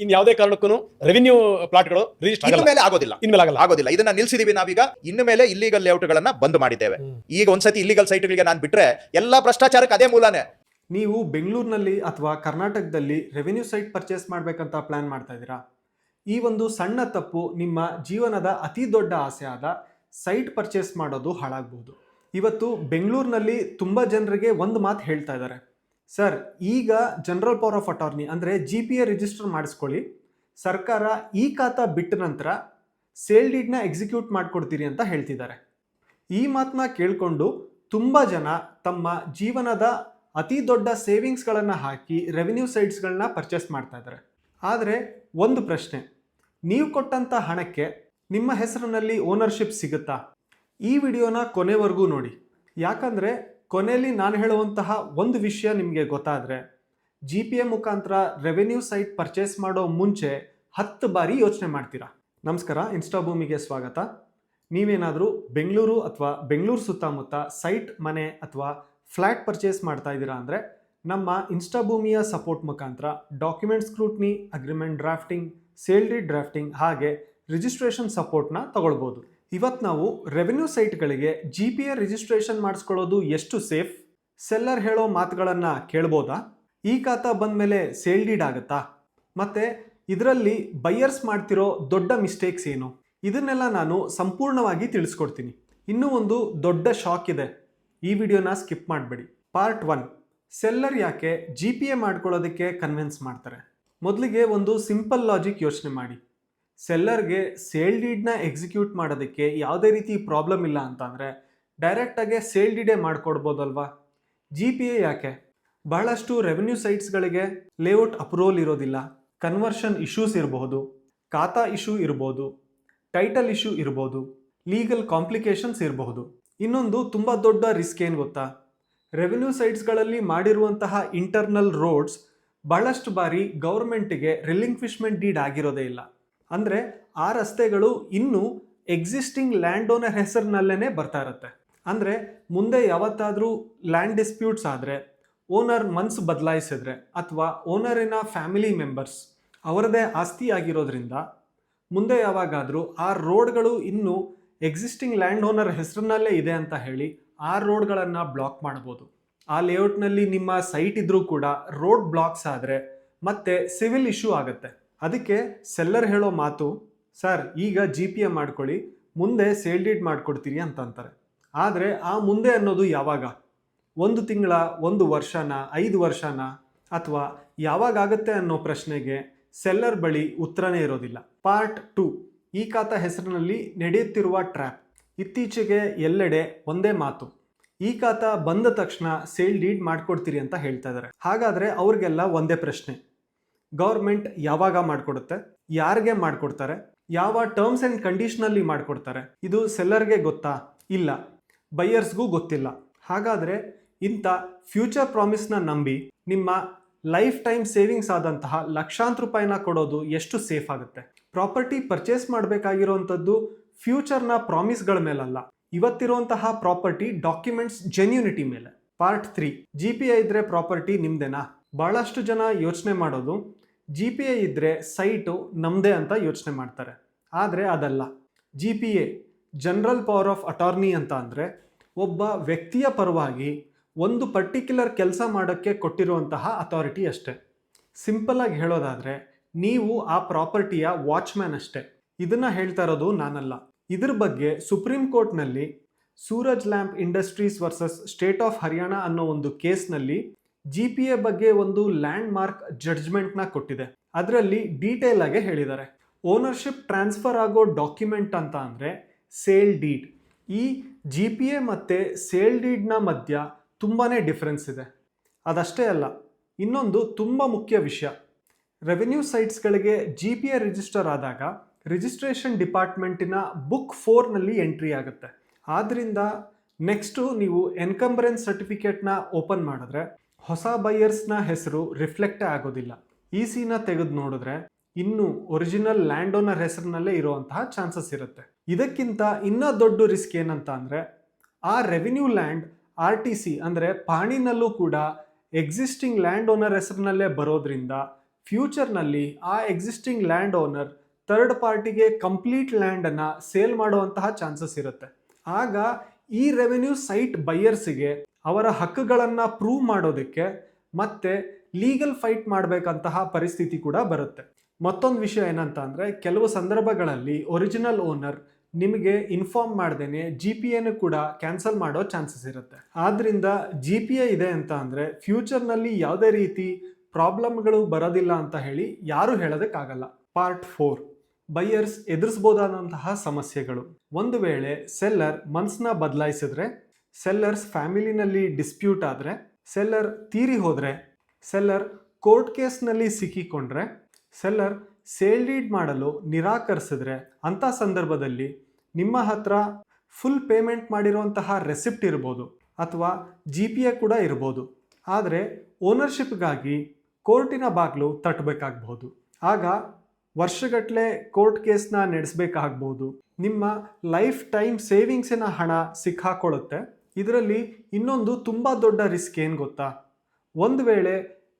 ಇನ್ ಯಾವುದೇ ಕಾರಣಕ್ಕೂ revenue ಪ್ಲಾಟ್ಗಳು register ಇನ್ನು ಮೇಲೆ ಆಗೋದಿಲ್ಲ. ಇನ್ಮೇಲೆ ಆಗಲ್ಲ. ಆಗೋದಿಲ್ಲ. ಇದನ್ನ ನಿಲ್ಸಿದೀವಿ ನಾವೀಗ. ಇನ್ನು ಮೇಲೆ ಇಲ್ಲಿಗಲ್ ಲೇಔಟ್ಗಳನ್ನ ಬಂದ್ ಮಾಡಿದ್ದೇವೆ. ಈಗ ಒಂದ್ಸತಿ ಇಲ್ಲಿಗಲ್ ಸೈಟ್ಗಳಿಗೆ ನಾನು ಬಿಟ್ರೆ ಎಲ್ಲಾ ಭ್ರಷ್ಟಾಚಾರಕ್ಕೆ ಅದೇ ಮೂಲನೇ. ನೀವು ಬೆಂಗಳೂರಿನಲ್ಲಿ ಅಥವಾ ಕರ್ನಾಟಕದಲ್ಲಿ ರೆವೆನ್ಯೂ ಸೈಟ್ ಪರ್ಚೇಸ್ ಮಾಡಬೇಕಂತ ಪ್ಲಾನ್ ಮಾಡ್ತಾ ಇದ್ದೀರಾ? ಈ ಒಂದು ಸಣ್ಣ ತಪ್ಪು ನಿಮ್ಮ ಜೀವನದ ಅತಿ ದೊಡ್ಡ ಆಸೆ ಆದ ಸೈಟ್ ಪರ್ಚೇಸ್ ಮಾಡೋದು ಹಾಳಾಗ್ಬೋದು. ಇವತ್ತು ಬೆಂಗಳೂರಿನಲ್ಲಿ ತುಂಬ ಜನರಿಗೆ ಒಂದು ಮಾತು ಹೇಳ್ತಾ ಇದ್ದಾರೆ, ಸರ್ ಈಗ ಜನರಲ್ ಪವರ್ ಆಫ್ ಅಟಾರ್ನಿ ಅಂದರೆ GPA ರಿಜಿಸ್ಟರ್ ಮಾಡಿಸ್ಕೊಳ್ಳಿ, ಸರ್ಕಾರ ಈ ಖಾತಾ ಬಿಟ್ಟ ನಂತರ ಸೇಲ್ ಡೀಡ್ನ ಎಕ್ಸಿಕ್ಯೂಟ್ ಮಾಡಿಕೊಡ್ತೀರಿ ಅಂತ ಹೇಳ್ತಿದ್ದಾರೆ. ಈ ಮಾತನ್ನ ಕೇಳಿಕೊಂಡು ತುಂಬ ಜನ ತಮ್ಮ ಜೀವನದ ಅತಿ ದೊಡ್ಡ ಸೇವಿಂಗ್ಸ್ಗಳನ್ನು ಹಾಕಿ ರೆವಿನ್ಯೂ ಸೈಟ್ಸ್ಗಳನ್ನ ಪರ್ಚೇಸ್ ಮಾಡ್ತಾ ಇದ್ದಾರೆ. ಆದರೆ ಒಂದು ಪ್ರಶ್ನೆ, ನೀವು ಕೊಟ್ಟಂಥ ಹಣಕ್ಕೆ ನಿಮ್ಮ ಹೆಸರಿನಲ್ಲಿ ಓನರ್ಶಿಪ್ ಸಿಗುತ್ತಾ? ಈ ವಿಡಿಯೋನ ಕೊನೆವರೆಗೂ ನೋಡಿ, ಯಾಕಂದರೆ ಕೊನೆಯಲ್ಲಿ ನಾನು ಹೇಳುವಂತಹ ಒಂದು ವಿಷಯ ನಿಮಗೆ ಗೊತ್ತಾದರೆ GPA ಮುಖಾಂತರ ರೆವೆನ್ಯೂ ಸೈಟ್ ಪರ್ಚೇಸ್ ಮಾಡೋ ಮುಂಚೆ 10 ಬಾರಿ ಯೋಚನೆ ಮಾಡ್ತೀರಾ. ನಮಸ್ಕಾರ, ಇನ್ಸ್ಟಾಭೂಮಿಗೆ ಸ್ವಾಗತ. ನೀವೇನಾದರೂ ಬೆಂಗಳೂರು ಅಥವಾ ಬೆಂಗಳೂರು ಸುತ್ತಮುತ್ತ ಸೈಟ್, ಮನೆ ಅಥವಾ ಫ್ಲ್ಯಾಟ್ ಪರ್ಚೇಸ್ ಮಾಡ್ತಾ ಇದ್ದೀರಾ ಅಂದರೆ ನಮ್ಮ ಇನ್ಸ್ಟಾಭೂಮಿಯ ಸಪೋರ್ಟ್ ಮುಖಾಂತರ document scrutiny, agreement drafting, sale deed drafting ಹಾಗೆ ರಿಜಿಸ್ಟ್ರೇಷನ್ ಸಪೋರ್ಟ್ನ ತಗೊಳ್ಬೋದು. ಇವತ್ತು ನಾವು ರೆವೆನ್ಯೂ ಸೈಟ್ಗಳಿಗೆ GPA ರಿಜಿಸ್ಟ್ರೇಷನ್ ಮಾಡಿಸ್ಕೊಳ್ಳೋದು ಎಷ್ಟು ಸೇಫ್, ಸೆಲ್ಲರ್ ಹೇಳೋ ಮಾತುಗಳನ್ನು ಕೇಳ್ಬೋದಾ, ಈ ಖಾತಾ ಬಂದಮೇಲೆ ಸೇಲ್ ಡೀಡ್ ಆಗುತ್ತಾ, ಮತ್ತು ಇದರಲ್ಲಿ ಬೈಯರ್ಸ್ ಮಾಡ್ತಿರೋ ದೊಡ್ಡ ಮಿಸ್ಟೇಕ್ಸ್ ಏನು, ಇದನ್ನೆಲ್ಲ ನಾನು ಸಂಪೂರ್ಣವಾಗಿ ತಿಳಿಸ್ಕೊಡ್ತೀನಿ. ಇನ್ನೂ ಒಂದು ದೊಡ್ಡ ಶಾಕ್ ಇದೆ, ಈ ವಿಡಿಯೋನ ಸ್ಕಿಪ್ ಮಾಡಬೇಡಿ. ಪಾರ್ಟ್ 1, ಸೆಲ್ಲರ್ ಯಾಕೆ GPA ಮಾಡ್ಕೊಳ್ಳೋದಕ್ಕೆ ಕನ್ವಿನ್ಸ್ ಮಾಡ್ತಾರೆ. ಮೊದಲಿಗೆ ಒಂದು ಸಿಂಪಲ್ ಲಾಜಿಕ್ ಯೋಚನೆ ಮಾಡಿ. ಸೆಲ್ಲರ್ಗೆ ಸೇಲ್ ಡೀಡ್ನ ಎಕ್ಸಿಕ್ಯೂಟ್ ಮಾಡೋದಕ್ಕೆ ಯಾವುದೇ ರೀತಿ ಪ್ರಾಬ್ಲಮ್ ಇಲ್ಲ ಅಂತಂದರೆ ಡೈರೆಕ್ಟಾಗೆ ಸೇಲ್ ಡೀಡೇ ಮಾಡಿಕೊಡ್ಬೋದಲ್ವಾ. GPA ಯಾಕೆ? ಬಹಳಷ್ಟು ರೆವೆನ್ಯೂ ಸೈಟ್ಸ್ಗಳಿಗೆ ಲೇಔಟ್ ಅಪ್ರೂವಲ್ ಇರೋದಿಲ್ಲ, ಕನ್ವರ್ಷನ್ ಇಶ್ಯೂಸ್ ಇರಬಹುದು, ಖಾತಾ ಇಶ್ಯೂ ಇರ್ಬೋದು, ಟೈಟಲ್ ಇಶ್ಯೂ ಇರ್ಬೋದು, ಲೀಗಲ್ ಕಾಂಪ್ಲಿಕೇಶನ್ಸ್ ಇರಬಹುದು. ಇನ್ನೊಂದು ತುಂಬ ದೊಡ್ಡ ರಿಸ್ಕ್ ಏನು ಗೊತ್ತಾ? ರೆವೆನ್ಯೂ ಸೈಟ್ಸ್ಗಳಲ್ಲಿ ಮಾಡಿರುವಂತಹ ಇಂಟರ್ನಲ್ ರೋಡ್ಸ್ ಬಹಳಷ್ಟು ಬಾರಿ ಗೌರ್ಮೆಂಟಿಗೆ ರಿಲಿಂಕ್ವಿಶ್ಮೆಂಟ್ ಡೀಡ್ ಆಗಿರೋದೇ ಇಲ್ಲ. ಅಂದರೆ ಆ ರಸ್ತೆಗಳು ಇನ್ನೂ ಎಕ್ಸಿಸ್ಟಿಂಗ್ ಲ್ಯಾಂಡ್ ಓನರ್ ಹೆಸರಿನಲ್ಲೇ ಬರ್ತಾ ಇರುತ್ತೆ. ಅಂದರೆ ಮುಂದೆ ಯಾವತ್ತಾದರೂ ಲ್ಯಾಂಡ್ ಡಿಸ್ಪ್ಯೂಟ್ಸ್ ಆದರೆ, ಓನರ್ ಮನ್ಸು ಬದಲಾಯಿಸಿದ್ರೆ ಅಥವಾ ಓನರಿನ ಫ್ಯಾಮಿಲಿ ಮೆಂಬರ್ಸ್ ಅವರದೇ ಆಸ್ತಿ ಆಗಿರೋದ್ರಿಂದ ಮುಂದೆ ಯಾವಾಗಾದರೂ ಆ ರೋಡ್ಗಳು ಇನ್ನೂ ಎಕ್ಸಿಸ್ಟಿಂಗ್ ಲ್ಯಾಂಡ್ ಓನರ್ ಹೆಸರಿನಲ್ಲೇ ಇದೆ ಅಂತ ಹೇಳಿ ಆ ರೋಡ್ಗಳನ್ನು ಬ್ಲಾಕ್ ಮಾಡ್ಬೋದು. ಆ ಲೇಔಟ್ನಲ್ಲಿ ನಿಮ್ಮ ಸೈಟ್ ಇದ್ರೂ ಕೂಡ ರೋಡ್ ಬ್ಲಾಕ್ಸ್ ಆದರೆ ಮತ್ತೆ ಸಿವಿಲ್ ಇಶ್ಯೂ ಆಗುತ್ತೆ. ಅದಕ್ಕೆ ಸೆಲ್ಲರ್ ಹೇಳೋ ಮಾತು, ಸರ್ ಈಗ GPA ಮಾಡ್ಕೊಳ್ಳಿ, ಮುಂದೆ ಸೇಲ್ ಡೀಡ್ ಮಾಡಿಕೊಡ್ತೀರಿ ಅಂತ ಅಂತಾರೆ. ಆದರೆ ಆ ಮುಂದೆ ಅನ್ನೋದು ಯಾವಾಗ? 1 ತಿಂಗಳ, 1 ವರ್ಷನ, 5 ವರ್ಷನ, ಅಥವಾ ಯಾವಾಗತ್ತೆ ಅನ್ನೋ ಪ್ರಶ್ನೆಗೆ ಸೆಲ್ಲರ್ ಬಳಿ ಉತ್ತರನೇ ಇರೋದಿಲ್ಲ. ಪಾರ್ಟ್ 2, ಈ ಖಾತಾ ಹೆಸರಿನಲ್ಲಿ ನಡೆಯುತ್ತಿರುವ ಟ್ರ್ಯಾಪ್. ಇತ್ತೀಚೆಗೆ ಎಲ್ಲೆಡೆ ಒಂದೇ ಮಾತು, ಈ ಖಾತಾ ಬಂದ ತಕ್ಷಣ ಸೇಲ್ ಡೀಡ್ ಮಾಡಿಕೊಡ್ತೀರಿ ಅಂತ ಹೇಳ್ತಾ ಇದ್ದಾರೆ. ಹಾಗಾದರೆ ಅವ್ರಿಗೆಲ್ಲ ಒಂದೇ ಪ್ರಶ್ನೆ, ಗೌರ್ಮೆಂಟ್ ಯಾವಾಗ ಮಾಡಿಕೊಡುತ್ತೆ, ಯಾರಿಗೆ ಮಾಡಿಕೊಡ್ತಾರೆ, ಯಾವ ಟರ್ಮ್ಸ್ ಆ್ಯಂಡ್ ಕಂಡೀಷನಲ್ಲಿ ಮಾಡಿಕೊಡ್ತಾರೆ, ಇದು ಸೆಲ್ಲರ್ಗೆ ಗೊತ್ತಾ? ಇಲ್ಲ, ಬೈಯರ್ಸ್ಗೂ ಗೊತ್ತಿಲ್ಲ. ಹಾಗಾದರೆ ಇಂಥ ಫ್ಯೂಚರ್ ಪ್ರಾಮಿಸ್ನ ನಂಬಿ ನಿಮ್ಮ ಲೈಫ್ ಟೈಮ್ ಸೇವಿಂಗ್ಸ್ ಆದಂತಹ ಲಕ್ಷಾಂತರ ರೂಪಾಯಿನ ಕೊಡೋದು ಎಷ್ಟು ಸೇಫ್ ಆಗುತ್ತೆ? ಪ್ರಾಪರ್ಟಿ ಪರ್ಚೇಸ್ ಮಾಡಬೇಕಾಗಿರುವಂಥದ್ದು ಫ್ಯೂಚರ್ನ ಪ್ರಾಮಿಸ್ಗಳ ಮೇಲಲ್ಲ, ಇವತ್ತಿರುವಂತಹ ಪ್ರಾಪರ್ಟಿ ಡಾಕ್ಯುಮೆಂಟ್ಸ್ ಜೆನ್ಯೂನಿಟಿ ಮೇಲೆ. ಪಾರ್ಟ್ 3, GPA ಇದ್ರೆ ಪ್ರಾಪರ್ಟಿ ನಿಮ್ದೇನಾ? ಬಹಳಷ್ಟು ಜನ ಯೋಚನೆ ಮಾಡೋದು GPA ಇದ್ರೆ ಸೈಟು ನಮ್ಮದೇ ಅಂತ ಯೋಚನೆ ಮಾಡ್ತಾರೆ. ಆದರೆ ಅದಲ್ಲ. GPA general power of attorney ಅಂತ ಅಂದರೆ ಒಬ್ಬ ವ್ಯಕ್ತಿಯ ಪರವಾಗಿ ಒಂದು ಪರ್ಟಿಕ್ಯುಲರ್ ಕೆಲಸ ಮಾಡೋಕ್ಕೆ ಕೊಟ್ಟಿರುವಂತಹ ಅಥಾರಿಟಿ ಅಷ್ಟೇ. ಸಿಂಪಲ್ಲಾಗಿ ಹೇಳೋದಾದರೆ ನೀವು ಆ ಪ್ರಾಪರ್ಟಿಯ ವಾಚ್ಮ್ಯಾನ್ ಅಷ್ಟೇ. ಇದನ್ನು ಹೇಳ್ತಾ ಇರೋದು ನಾನಲ್ಲ. ಇದ್ರ ಬಗ್ಗೆ ಸುಪ್ರೀಂ ಕೋರ್ಟ್ನಲ್ಲಿ Suraj lamp industries versus state of Haryana ಅನ್ನೋ ಒಂದು ಕೇಸ್ನಲ್ಲಿ GPA ಬಗ್ಗೆ ಒಂದು ಲ್ಯಾಂಡ್ ಮಾರ್ಕ್ ಜಡ್ಜ್ಮೆಂಟ್ನ ಕೊಟ್ಟಿದೆ. ಅದರಲ್ಲಿ ಡೀಟೇಲ್ ಆಗಿ ಹೇಳಿದ್ದಾರೆ. ಓನರ್ಶಿಪ್ ಟ್ರಾನ್ಸ್ಫರ್ ಆಗೋ ಡಾಕ್ಯುಮೆಂಟ್ ಅಂತ ಅಂದರೆ ಸೇಲ್ ಡೀಡ್. ಈ GPA ಮತ್ತು ಸೇಲ್ ಡೀಡ್ನ ಮಧ್ಯ ತುಂಬಾ ಡಿಫ್ರೆನ್ಸ್ ಇದೆ. ಅದಷ್ಟೇ ಅಲ್ಲ, ಇನ್ನೊಂದು ತುಂಬ ಮುಖ್ಯ ವಿಷಯ, ರೆವೆನ್ಯೂ ಸೈಟ್ಸ್ಗಳಿಗೆ GPA ರಿಜಿಸ್ಟರ್ ಆದಾಗ ರಿಜಿಸ್ಟ್ರೇಷನ್ ಡಿಪಾರ್ಟ್ಮೆಂಟಿನ ಬುಕ್ 4ನಲ್ಲಿ ಎಂಟ್ರಿ ಆಗುತ್ತೆ. ಆದ್ದರಿಂದ ನೆಕ್ಸ್ಟು ನೀವು ಎನ್ಕಂಬರೆನ್ಸ್ ಸರ್ಟಿಫಿಕೇಟ್ನ ಓಪನ್ ಮಾಡಿದ್ರೆ ಹೊಸ ಬೈಯರ್ಸ್ನ ಹೆಸರು ರಿಫ್ಲೆಕ್ಟೇ ಆಗೋದಿಲ್ಲ. ECನ ತೆಗೆದು ನೋಡಿದ್ರೆ ಇನ್ನೂ ಒರಿಜಿನಲ್ ಲ್ಯಾಂಡ್ ಓನರ್ ಹೆಸರಿನಲ್ಲೇ ಇರುವಂತಹ ಚಾನ್ಸಸ್ ಇರುತ್ತೆ. ಇದಕ್ಕಿಂತ ಇನ್ನೂ ದೊಡ್ಡ ರಿಸ್ಕ್ ಏನಂತ ಅಂದರೆ ಆ ರೆವಿನ್ಯೂ ಲ್ಯಾಂಡ್ RTC ಅಂದರೆ ಪಾಣಿನಲ್ಲೂ ಕೂಡ ಎಕ್ಸಿಸ್ಟಿಂಗ್ ಲ್ಯಾಂಡ್ ಓನರ್ ಹೆಸರಿನಲ್ಲೇ ಬರೋದ್ರಿಂದ ಫ್ಯೂಚರ್ನಲ್ಲಿ ಆ ಎಕ್ಸಿಸ್ಟಿಂಗ್ ಲ್ಯಾಂಡ್ ಓನರ್ ಥರ್ಡ್ ಪಾರ್ಟಿಗೆ ಕಂಪ್ಲೀಟ್ ಲ್ಯಾಂಡನ್ನು ಸೇಲ್ ಮಾಡುವಂತಹ ಚಾನ್ಸಸ್ ಇರುತ್ತೆ. ಆಗ ಈ ರೆವೆನ್ಯೂ ಸೈಟ್ ಬೈಯರ್ಸಿಗೆ ಅವರ ಹಕ್ಕುಗಳನ್ನು ಪ್ರೂವ್ ಮಾಡೋದಕ್ಕೆ ಮತ್ತೆ ಲೀಗಲ್ ಫೈಟ್ ಮಾಡಬೇಕಂತಹ ಪರಿಸ್ಥಿತಿ ಕೂಡ ಬರುತ್ತೆ. ಮತ್ತೊಂದು ವಿಷಯ ಏನಂತ ಅಂದರೆ, ಕೆಲವು ಸಂದರ್ಭಗಳಲ್ಲಿ ಒರಿಜಿನಲ್ ಓನರ್ ನಿಮಗೆ ಇನ್ಫಾರ್ಮ್ ಮಾಡ್ದೇನೆ GPAನು ಕೂಡ ಕ್ಯಾನ್ಸಲ್ ಮಾಡೋ ಚಾನ್ಸಸ್ ಇರುತ್ತೆ. ಆದ್ರಿಂದ GPA ಇದೆ ಅಂತ ಅಂದರೆ ಫ್ಯೂಚರ್ನಲ್ಲಿ ಯಾವುದೇ ರೀತಿ ಪ್ರಾಬ್ಲಮ್ಗಳು ಬರೋದಿಲ್ಲ ಅಂತ ಹೇಳಿ ಯಾರು ಹೇಳೋದಕ್ಕಾಗಲ್ಲ. ಪಾರ್ಟ್ 4, ಬೈಯರ್ಸ್ ಎದುರಿಸಬಹುದಾದಂತಹ ಸಮಸ್ಯೆಗಳು. ಒಂದು ವೇಳೆ ಸೆಲ್ಲರ್ ಮನ್ಸನ್ನ ಬದಲಾಯಿಸಿದ್ರೆ, ಸೆಲ್ಲರ್ಸ್ ಫ್ಯಾಮಿಲಿನಲ್ಲಿ ಡಿಸ್ಪ್ಯೂಟ್ ಆದರೆ, ಸೆಲ್ಲರ್ ತೀರಿ ಹೋದರೆ, ಸೆಲ್ಲರ್ ಕೋರ್ಟ್ ಕೇಸ್ನಲ್ಲಿ ಸಿಕ್ಕಿಕೊಂಡ್ರೆ, ಸೆಲ್ಲರ್ ಸೇಲ್ ಡೀಡ್ ಮಾಡಲು ನಿರಾಕರಿಸಿದ್ರೆ, ಅಂಥ ಸಂದರ್ಭದಲ್ಲಿ ನಿಮ್ಮ ಹತ್ರ ಫುಲ್ ಪೇಮೆಂಟ್ ಮಾಡಿರುವಂತಹ ರೆಸಿಪ್ಟ್ ಇರ್ಬೋದು ಅಥವಾ GPA ಕೂಡ ಇರ್ಬೋದು. ಆದರೆ ಓನರ್ಶಿಪ್ಗಾಗಿ ಕೋರ್ಟಿನ ಬಾಗಿಲು ತಟ್ಟಬೇಕಾಗಬಹುದು. ಆಗ ವರ್ಷಗಟ್ಟಲೆ ಕೋರ್ಟ್ ಕೇಸ್ನ ನಡೆಸಬೇಕಾಗ್ಬೋದು. ನಿಮ್ಮ ಲೈಫ್ ಟೈಮ್ ಸೇವಿಂಗ್ಸಿನ ಹಣ ಸಿಕ್ಕಾಕೊಳ್ಳುತ್ತೆ. ಇದರಲ್ಲಿ ಇನ್ನೊಂದು ತುಂಬ ದೊಡ್ಡ ರಿಸ್ಕ್ ಏನು ಗೊತ್ತಾ? ಒಂದು ವೇಳೆ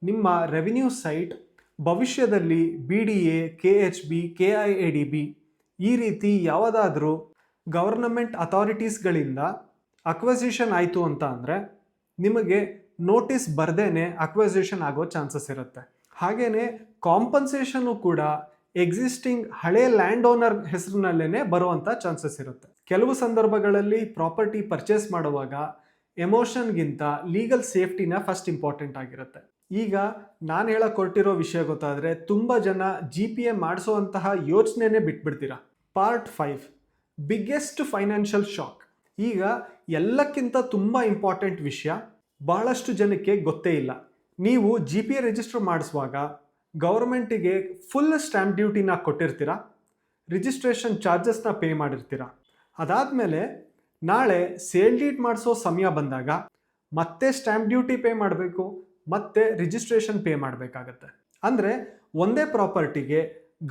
ನಿಮ್ಮ ರೆವಿನ್ಯೂ ಸೈಟ್ ಭವಿಷ್ಯದಲ್ಲಿ BDA, KHB, KIADB ಈ ರೀತಿ ಯಾವುದಾದ್ರೂ ಗವರ್ನಮೆಂಟ್ ಅಥಾರಿಟೀಸ್ಗಳಿಂದ ಅಕ್ವಸಿಷನ್ ಆಯಿತು ಅಂತ ಅಂದರೆ ನಿಮಗೆ ನೋಟಿಸ್ ಬರ್ದೇನೆ ಅಕ್ವಸಿಷನ್ ಆಗೋ ಚಾನ್ಸಸ್ ಇರುತ್ತೆ. ಹಾಗೆಯೇ ಕಾಂಪನ್ಸೇಷನು ಕೂಡ ಎಕ್ಸಿಸ್ಟಿಂಗ್ ಹಳೆ ಲ್ಯಾಂಡ್ ಓನರ್ ಹೆಸರಿನಲ್ಲೇ ಬರುವಂಥ ಚಾನ್ಸಸ್ ಇರುತ್ತೆ. ಕೆಲವು ಸಂದರ್ಭಗಳಲ್ಲಿ ಪ್ರಾಪರ್ಟಿ ಪರ್ಚೇಸ್ ಮಾಡುವಾಗ ಎಮೋಷನ್ಗಿಂತ ಲೀಗಲ್ ಸೇಫ್ಟಿನ ಫಸ್ಟ್ ಇಂಪಾರ್ಟೆಂಟ್ ಆಗಿರುತ್ತೆ. ಈಗ ನಾನು ಹೇಳಕ್ಕೆ ಹೊರಟಿರೋ ವಿಷಯ ಗೊತ್ತಾದರೆ ತುಂಬ ಜನ GPA ಮಾಡಿಸುವಂತಹ ಯೋಚನೆನೇ ಬಿಟ್ಬಿಡ್ತೀರಾ. Part 5, biggest financial shock. ಈಗ ಎಲ್ಲಕ್ಕಿಂತ ತುಂಬ ಇಂಪಾರ್ಟೆಂಟ್ ವಿಷಯ ಬಹಳಷ್ಟು ಜನಕ್ಕೆ ಗೊತ್ತೇ ಇಲ್ಲ. ನೀವು GPA ರಿಜಿಸ್ಟರ್ ಮಾಡಿಸುವಾಗ ಗೌರ್ಮೆಂಟಿಗೆ ಫುಲ್ ಸ್ಟ್ಯಾಂಪ್ ಡ್ಯೂಟಿನ ಕೊಟ್ಟಿರ್ತೀರ, ರಿಜಿಸ್ಟ್ರೇಷನ್ ಚಾರ್ಜಸ್ನ ಪೇ ಮಾಡಿರ್ತೀರ. ಅದಾದಮೇಲೆ ನಾಳೆ ಸೇಲ್ ಡೀಡ್ ಮಾಡಿಸೋ ಸಮಯ ಬಂದಾಗ ಮತ್ತೆ ಸ್ಟ್ಯಾಂಪ್ ಡ್ಯೂಟಿ ಪೇ ಮಾಡಬೇಕು, ಮತ್ತೆ ರಿಜಿಸ್ಟ್ರೇಷನ್ ಪೇ ಮಾಡಬೇಕಾಗತ್ತೆ. ಅಂದರೆ ಒಂದೇ ಪ್ರಾಪರ್ಟಿಗೆ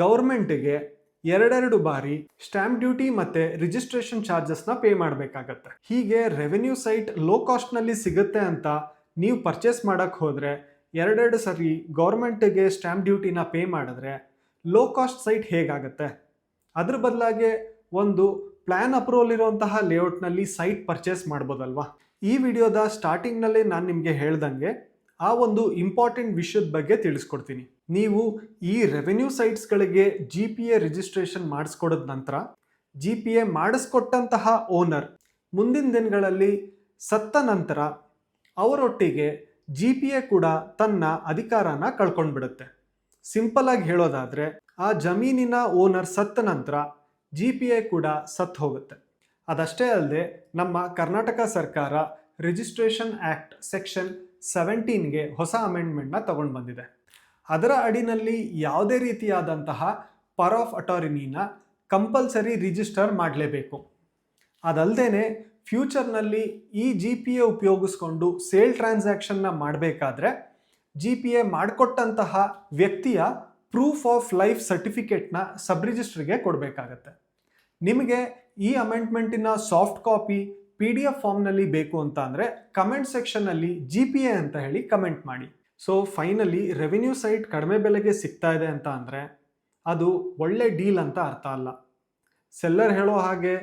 ಗೌರ್ಮೆಂಟಿಗೆ ಎರಡೆರಡು ಬಾರಿ ಸ್ಟ್ಯಾಂಪ್ ಡ್ಯೂಟಿ ಮತ್ತು ರಿಜಿಸ್ಟ್ರೇಷನ್ ಚಾರ್ಜಸ್ನ ಪೇ ಮಾಡಬೇಕಾಗತ್ತೆ. ಹೀಗೆ ರೆವೆನ್ಯೂ ಸೈಟ್ ಲೋ ಕಾಸ್ಟ್ನಲ್ಲಿ ಸಿಗುತ್ತೆ ಅಂತ ನೀವು ಪರ್ಚೇಸ್ ಮಾಡೋಕ್ಕೆ ಹೋದರೆ ಎರಡೆರಡು ಸರಿ ಗೌರ್ಮೆಂಟಿಗೆ ಸ್ಟ್ಯಾಂಪ್ ಡ್ಯೂಟಿನ ಪೇ ಮಾಡಿದ್ರೆ ಲೋ ಕಾಸ್ಟ್ ಸೈಟ್ ಹೇಗಾಗುತ್ತೆ? ಅದ್ರ ಬದಲಾಗಿ ಒಂದು ಪ್ಲ್ಯಾನ್ ಅಪ್ರೂವಲ್ ಇರುವಂತಹ ಲೇಔಟ್ನಲ್ಲಿ ಸೈಟ್ ಪರ್ಚೇಸ್ ಮಾಡ್ಬೋದಲ್ವಾ? ಈ ವಿಡಿಯೋದ ಸ್ಟಾರ್ಟಿಂಗ್ನಲ್ಲೇ ನಾನು ನಿಮಗೆ ಹೇಳ್ದಂಗೆ ಆ ಒಂದು ಇಂಪಾರ್ಟೆಂಟ್ ವಿಷಯದ ಬಗ್ಗೆ ತಿಳಿಸ್ಕೊಡ್ತೀನಿ. ನೀವು ಈ ರೆವೆನ್ಯೂ ಸೈಟ್ಸ್ಗಳಿಗೆ GPA ರಿಜಿಸ್ಟ್ರೇಷನ್ ಮಾಡಿಸ್ಕೊಡೋದ ನಂತರ GPA ಮಾಡಿಸ್ಕೊಟ್ಟಂತಹ ಓನರ್ ಮುಂದಿನ ದಿನಗಳಲ್ಲಿ ಸತ್ತ ನಂತರ ಅವರೊಟ್ಟಿಗೆ GPA ಕೂಡ ತನ್ನ ಅಧಿಕಾರನ ಕಳ್ಕೊಂಡ್ಬಿಡುತ್ತೆ. ಸಿಂಪಲ್ ಆಗಿ ಹೇಳೋದಾದರೆ, ಆ ಜಮೀನಿನ ಓನರ್ ಸತ್ತ ನಂತರ GPA ಕೂಡ ಸತ್ತು ಹೋಗುತ್ತೆ. ಅದಷ್ಟೇ ಅಲ್ಲದೆ ನಮ್ಮ ಕರ್ನಾಟಕ ಸರ್ಕಾರ ರಿಜಿಸ್ಟ್ರೇಷನ್ ಆ್ಯಕ್ಟ್ ಸೆಕ್ಷನ್ 17ಗೆ ಹೊಸ ಅಮೆಂಡ್ಮೆಂಟ್ನ ತಗೊಂಡು ಬಂದಿದೆ. ಅದರ ಅಡಿನಲ್ಲಿ ಯಾವುದೇ ರೀತಿಯಾದಂತಹ ಪವರ್ ಆಫ್ ಅಟಾರ್ನಿನ ಕಂಪಲ್ಸರಿ ರಿಜಿಸ್ಟರ್ ಮಾಡಲೇಬೇಕು. ಅದಲ್ಲದೆ ಫ್ಯೂಚರ್ನಲ್ಲಿ ಈ GPA ಉಪಯೋಗಿಸ್ಕೊಂಡು ಸೇಲ್ ಟ್ರಾನ್ಸಾಕ್ಷನ್ನ ಮಾಡಬೇಕಾದ್ರೆ GPA ಮಾಡಿಕೊಟ್ಟಂತಹ ವ್ಯಕ್ತಿಯ ಪ್ರೂಫ್ ಆಫ್ ಲೈಫ್ ಸರ್ಟಿಫಿಕೇಟ್ನ ಸಬ್ ರಿಜಿಸ್ಟ್ರಿಗೆ ಕೊಡಬೇಕಾಗತ್ತೆ. ನಿಮಗೆ ಈ ಅಮೆಂಡ್ಮೆಂಟಿನ ಸಾಫ್ಟ್ ಕಾಪಿ PDF ಫಾರ್ಮ್ನಲ್ಲಿ ಬೇಕು ಅಂತ ಅಂದರೆ ಕಮೆಂಟ್ ಸೆಕ್ಷನ್ನಲ್ಲಿ GPA ಅಂತ ಹೇಳಿ ಕಮೆಂಟ್ ಮಾಡಿ. ಸೊ ಫೈನಲಿ ರೆವಿನ್ಯೂ ಸೈಟ್ ಕಡಿಮೆ ಬೆಲೆಗೆ ಸಿಗ್ತಾ ಇದೆ ಅಂತ ಅಂದರೆ ಅದು ಒಳ್ಳೆ ಡೀಲ್ ಅಂತ ಅರ್ಥ ಅಲ್ಲ. ಸೆಲ್ಲರ್ ಹೇಳೋ ಹಾಗೆ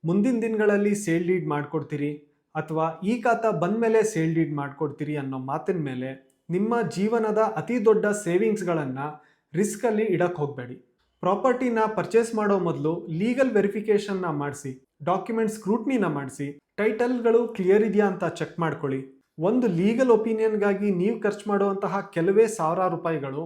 ಮುಂದಿನ ದಿನಗಳಲ್ಲಿ ಸೇಲ್ ಡೀಡ್ ಮಾಡಿಕೊಡ್ತೀರಿ ಅಥವಾ ಈ ಖಾತಾ ಬಂದ ಮೇಲೆ ಸೇಲ್ ಡೀಡ್ ಮಾಡಿಕೊಡ್ತೀರಿ ಅನ್ನೋ ಮಾತಿನ ಮೇಲೆ ನಿಮ್ಮ ಜೀವನದ ಅತಿ ದೊಡ್ಡ ಸೇವಿಂಗ್ಸ್ಗಳನ್ನು ರಿಸ್ಕಲ್ಲಿ ಇಡಕ್ಕೆ ಹೋಗಬೇಡಿ. ಪ್ರಾಪರ್ಟಿನ ಪರ್ಚೇಸ್ ಮಾಡೋ ಮೊದಲು ಲೀಗಲ್ ವೆರಿಫಿಕೇಷನ್ನ ಮಾಡಿಸಿ, ಡಾಕ್ಯುಮೆಂಟ್ ಸ್ಕ್ರೂಟ್ನಿನ ಮಾಡಿಸಿ, ಟೈಟಲ್ಗಳು ಕ್ಲಿಯರ್ ಇದೆಯಾ ಅಂತ ಚೆಕ್ ಮಾಡ್ಕೊಳ್ಳಿ. ಒಂದು ಲೀಗಲ್ ಒಪಿನಿಯನ್ಗಾಗಿ ನೀವು ಖರ್ಚು ಮಾಡುವಂತಹ ಕೆಲವೇ ಸಾವಿರಾರು ರೂಪಾಯಿಗಳು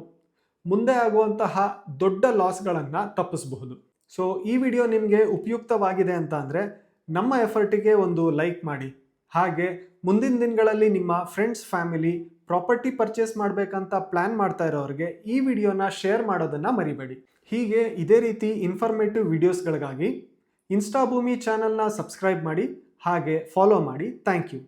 ಮುಂದೆ ಆಗುವಂತಹ ದೊಡ್ಡ ಲಾಸ್ಗಳನ್ನು ತಪ್ಪಿಸಬಹುದು. ಸೊ ಈ ವಿಡಿಯೋ ನಿಮಗೆ ಉಪಯುಕ್ತವಾಗಿದೆ ಅಂತ ಅಂದರೆ ನಮ್ಮ ಎಫರ್ಟಿಗೆ ಒಂದು ಲೈಕ್ ಮಾಡಿ. ಹಾಗೆ ಮುಂದಿನ ದಿನಗಳಲ್ಲಿ ನಿಮ್ಮ ಫ್ರೆಂಡ್ಸ್, ಫ್ಯಾಮಿಲಿ ಪ್ರಾಪರ್ಟಿ ಪರ್ಚೇಸ್ ಮಾಡಬೇಕಂತ ಪ್ಲ್ಯಾನ್ ಮಾಡ್ತಾ ಇರೋರಿಗೆ ಈ ವಿಡಿಯೋನ ಶೇರ್ ಮಾಡೋದನ್ನು ಮರಿಬೇಡಿ. ಹೀಗೆ ಇದೇ ರೀತಿ ಇನ್ಫಾರ್ಮೇಟಿವ್ ವಿಡಿಯೋಸ್ಗಳಿಗಾಗಿ ಇನ್ಸ್ಟಾಭೂಮಿ ಚಾನಲ್ನ ಸಬ್ಸ್ಕ್ರೈಬ್ ಮಾಡಿ, ಹಾಗೆ ಫಾಲೋ ಮಾಡಿ. Thank you.